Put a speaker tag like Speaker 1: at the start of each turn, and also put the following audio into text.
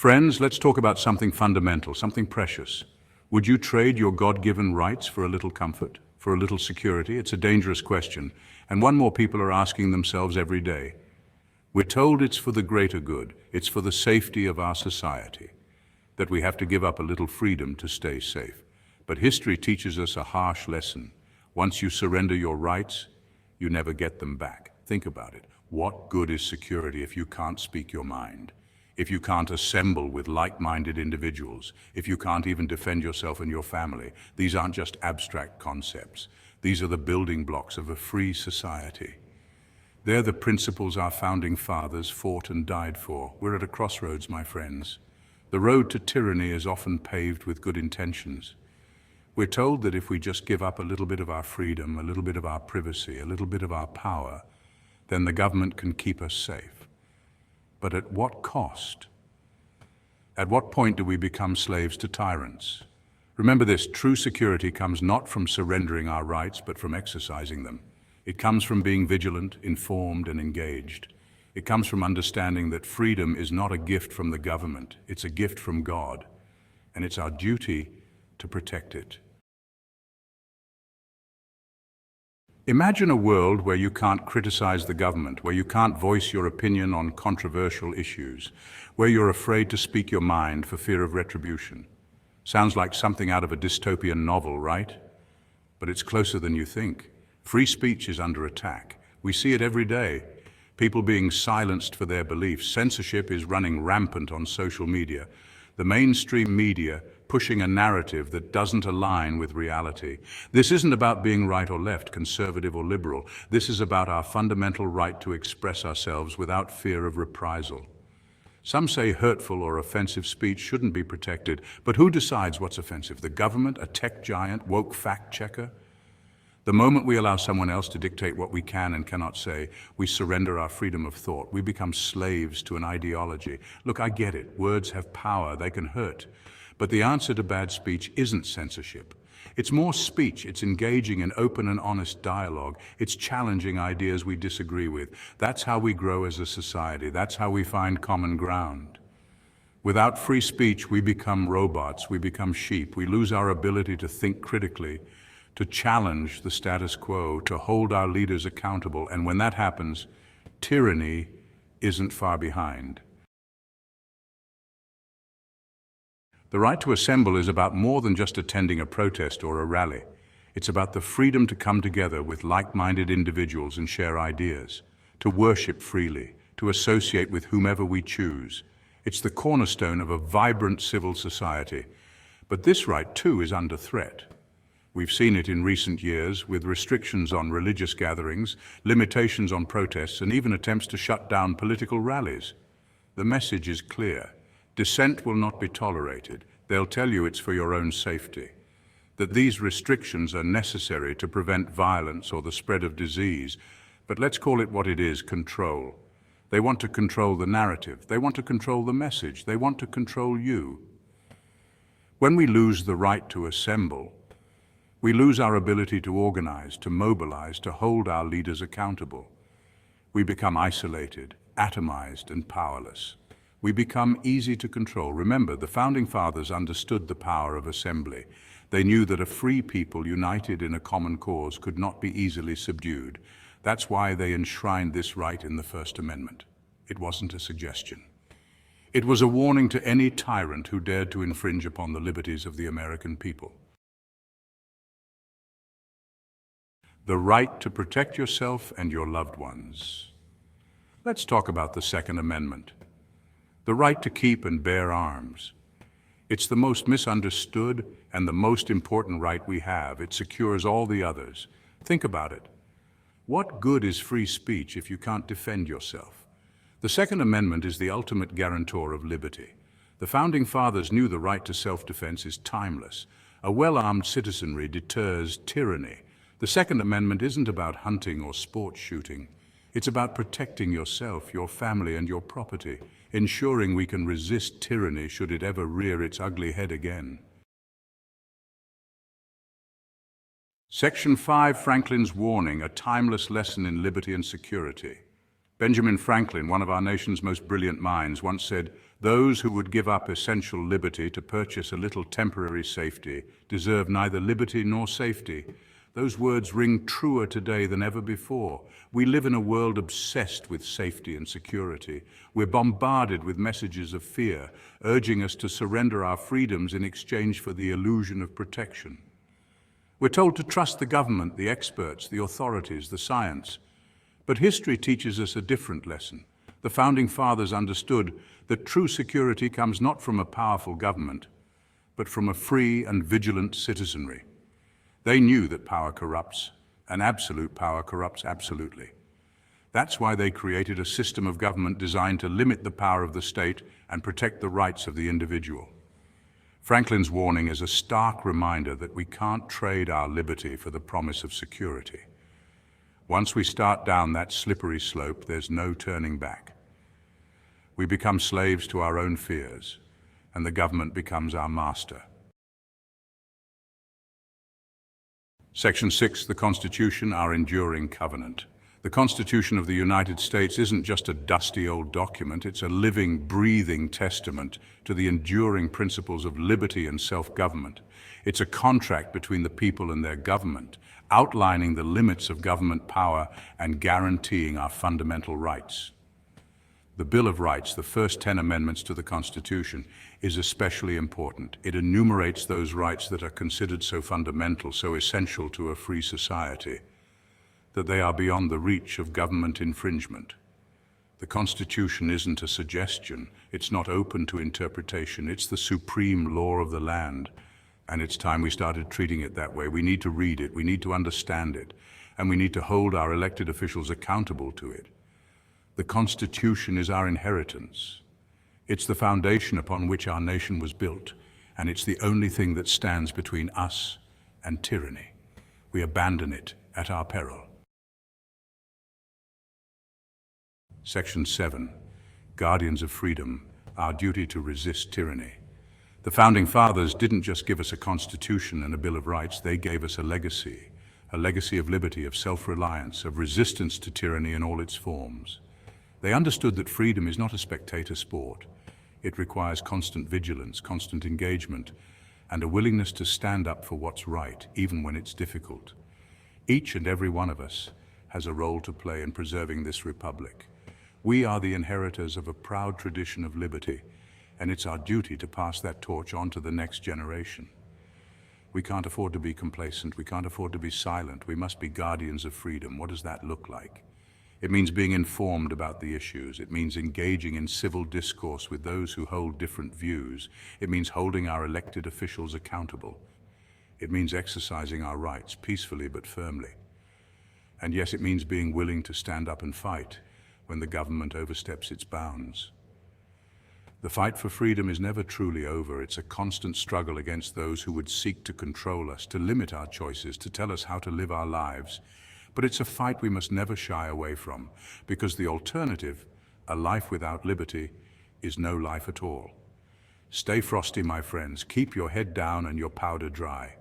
Speaker 1: Friends, let's talk about something fundamental, something precious. Would you trade your God-given rights for a little comfort, for a little security? It's a dangerous question, and one more people are asking themselves every day. We're told it's for the greater good, it's for the safety of our society, that we have to give up a little freedom to stay safe. But history teaches us a harsh lesson. Once you surrender your rights, you never get them back. Think about it. What good is security if you can't speak your mind? If you can't assemble with like-minded individuals? If you can't even defend yourself and your family? These aren't just abstract concepts. These are the building blocks of a free society. They're the principles our founding fathers fought and died for. We're at a crossroads, my friends. The road to tyranny is often paved with good intentions. We're told that if we just give up a little bit of our freedom, a little bit of our privacy, a little bit of our power, then the government can keep us safe. But at what cost? At what point do we become slaves to tyrants? Remember this, true security comes not from surrendering our rights, but from exercising them. It comes from being vigilant, informed, and engaged. It comes from understanding that freedom is not a gift from the government, it's a gift from God, and it's our duty to protect it. Imagine a world where you can't criticize the government, where you can't voice your opinion on controversial issues, where you're afraid to speak your mind for fear of retribution. Sounds like something out of a dystopian novel, right? But it's closer than you think. Free speech is under attack. We see it every day. People being silenced for their beliefs. Censorship is running rampant on social media. The mainstream media pushing a narrative that doesn't align with reality. This isn't about being right or left, conservative or liberal. This is about our fundamental right to express ourselves without fear of reprisal. Some say hurtful or offensive speech shouldn't be protected, but who decides what's offensive? The government, a tech giant, woke fact checker? The moment we allow someone else to dictate what we can and cannot say, we surrender our freedom of thought. We become slaves to an ideology. Look, I get it. Words have power. They can hurt. But the answer to bad speech isn't censorship. It's more speech. It's engaging in open and honest dialogue. It's challenging ideas we disagree with. That's how we grow as a society. That's how we find common ground. Without free speech, we become robots. We become sheep. We lose our ability to think critically, to challenge the status quo, to hold our leaders accountable. And when that happens, tyranny isn't far behind. The right to assemble is about more than just attending a protest or a rally. It's about the freedom to come together with like-minded individuals and share ideas, to worship freely, to associate with whomever we choose. It's the cornerstone of a vibrant civil society. But this right, too, is under threat. We've seen it in recent years with restrictions on religious gatherings, limitations on protests, and even attempts to shut down political rallies. The message is clear. Dissent will not be tolerated. They'll tell you it's for your own safety, that these restrictions are necessary to prevent violence or the spread of disease. But let's call it what it is, control. They want to control the narrative. They want to control the message. They want to control you. When we lose the right to assemble, we lose our ability to organize, to mobilize, to hold our leaders accountable. We become isolated, atomized, and powerless. We become easy to control. Remember, the Founding Fathers understood the power of assembly. They knew that a free people united in a common cause could not be easily subdued. That's why they enshrined this right in the First Amendment. It wasn't a suggestion. It was a warning to any tyrant who dared to infringe upon the liberties of the American people. The right to protect yourself and your loved ones. Let's talk about the Second Amendment. The right to keep and bear arms. It's the most misunderstood and the most important right we have. It secures all the others. Think about it. What good is free speech if you can't defend yourself? The Second Amendment is the ultimate guarantor of liberty. The Founding Fathers knew the right to self-defense is timeless. A well-armed citizenry deters tyranny. The Second Amendment isn't about hunting or sport shooting. It's about protecting yourself, your family, and your property, ensuring we can resist tyranny should it ever rear its ugly head again. Section 5, Franklin's warning, a timeless lesson in liberty and security. Benjamin Franklin, one of our nation's most brilliant minds, once said, "Those who would give up essential liberty to purchase a little temporary safety deserve neither liberty nor safety." Those words ring truer today than ever before. We live in a world obsessed with safety and security. We're bombarded with messages of fear, urging us to surrender our freedoms in exchange for the illusion of protection. We're told to trust the government, the experts, the authorities, the science. But history teaches us a different lesson. The Founding Fathers understood that true security comes not from a powerful government, but from a free and vigilant citizenry. They knew that power corrupts, and absolute power corrupts absolutely. That's why they created a system of government designed to limit the power of the state and protect the rights of the individual. Franklin's warning is a stark reminder that we can't trade our liberty for the promise of security. Once we start down that slippery slope, there's no turning back. We become slaves to our own fears, and the government becomes our master. Section 6, the Constitution, our enduring covenant. The Constitution of the United States isn't just a dusty old document, it's a living, breathing testament to the enduring principles of liberty and self-government. It's a contract between the people and their government, outlining the limits of government power and guaranteeing our fundamental rights. The Bill of Rights, the first 10 amendments to the Constitution, is especially important. It enumerates those rights that are considered so fundamental, so essential to a free society, that they are beyond the reach of government infringement. The Constitution isn't a suggestion, it's not open to interpretation, it's the supreme law of the land. And it's time we started treating it that way. We need to read it, we need to understand it, and we need to hold our elected officials accountable to it. The Constitution is our inheritance. It's the foundation upon which our nation was built, and it's the only thing that stands between us and tyranny. We abandon it at our peril. Section 7, Guardians of Freedom, our duty to resist tyranny. The Founding Fathers didn't just give us a Constitution and a Bill of Rights, they gave us a legacy of liberty, of self-reliance, of resistance to tyranny in all its forms. They understood that freedom is not a spectator sport. It requires constant vigilance, constant engagement, and a willingness to stand up for what's right, even when it's difficult. Each and every one of us has a role to play in preserving this republic. We are the inheritors of a proud tradition of liberty, and it's our duty to pass that torch on to the next generation. We can't afford to be complacent. We can't afford to be silent. We must be guardians of freedom. What does that look like? It means being informed about the issues. It means engaging in civil discourse with those who hold different views. It means holding our elected officials accountable. It means exercising our rights peacefully but firmly. And yes, it means being willing to stand up and fight when the government oversteps its bounds. The fight for freedom is never truly over. It's a constant struggle against those who would seek to control us, to limit our choices, to tell us how to live our lives. But it's a fight we must never shy away from, because the alternative, a life without liberty, is no life at all. Stay frosty, my friends. Keep your head down and your powder dry.